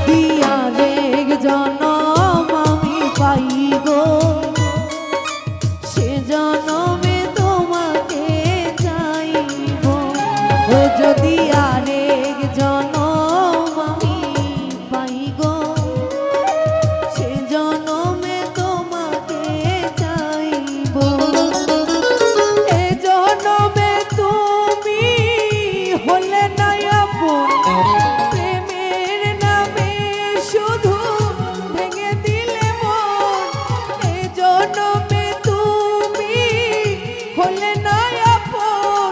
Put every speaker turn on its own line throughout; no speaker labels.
যদি আরেক জনম আমি পাই গো, সে জনমে তোমাকে চাইব। ও যদি আরেক জনম আমি পাই গো, সে জনমে তোমাকে চাইব। এ জনমে তুমি হলে না আপন, প্রেমের নামে শুধু ভেঙে দিলে মন। এ জনমে তুমি হলে না আপন,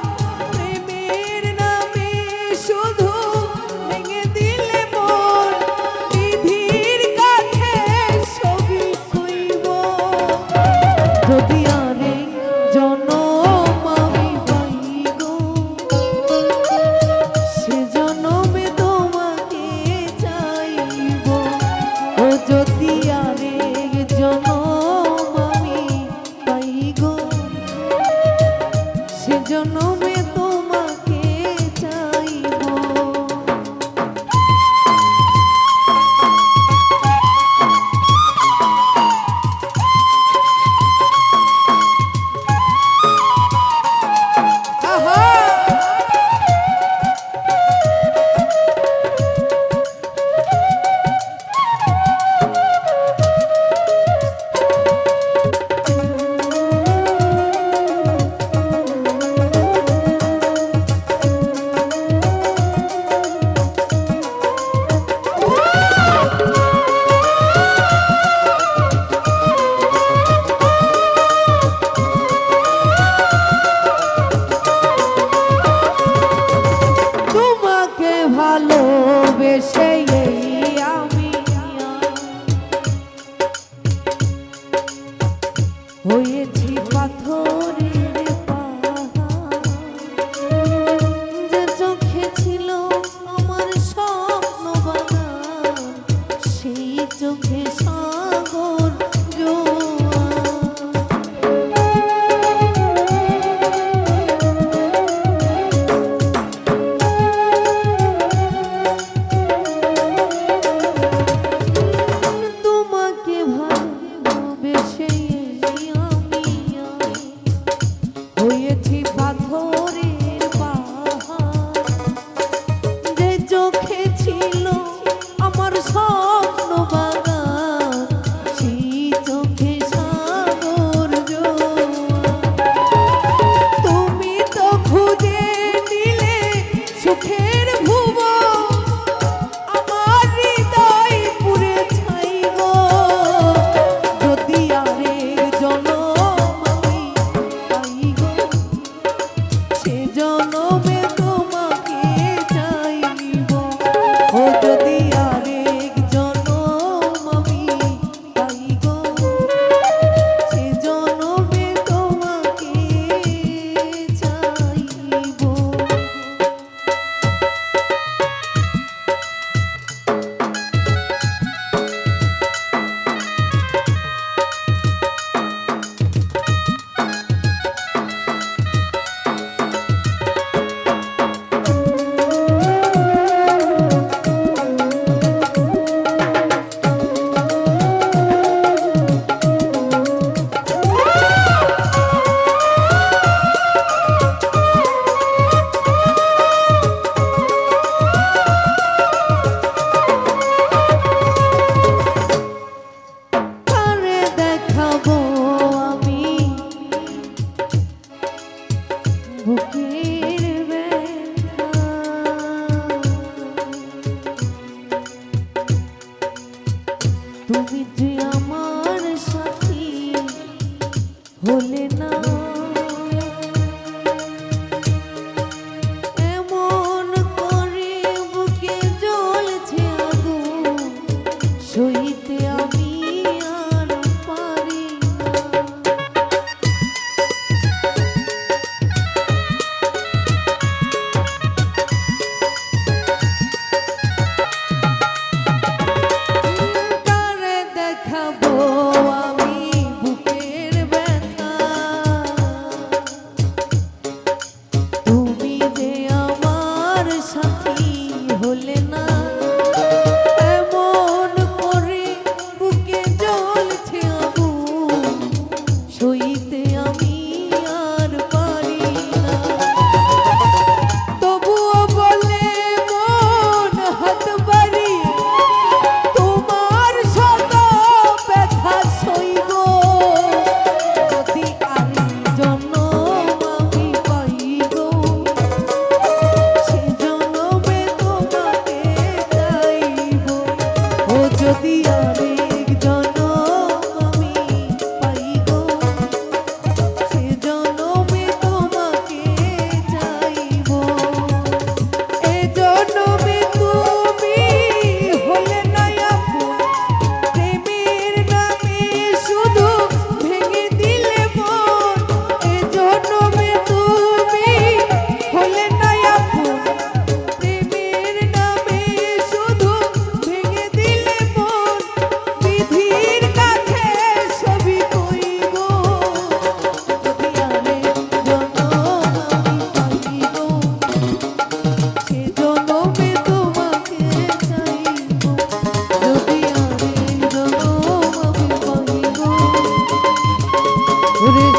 প্রেমের নামে শুধু ভেঙে দিলে মন। বিধির কাছে ছবি কইব, যদি আরেক জনম আমি পাই গো, সে জনমে তোমাকে চাইব। ও যদি আরেক জনম আমি পাই গো, সে জনমে তোমাকে চাইব। তোমাকে ভালোবেসে এই আমি হয়েছি পাথরের পাহাড়। যে চোখে ছিল আমার স্বপ্ন বাগান, সেই চোখে সাগর জোয়ার।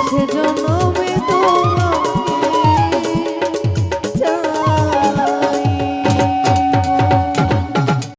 সেজন্য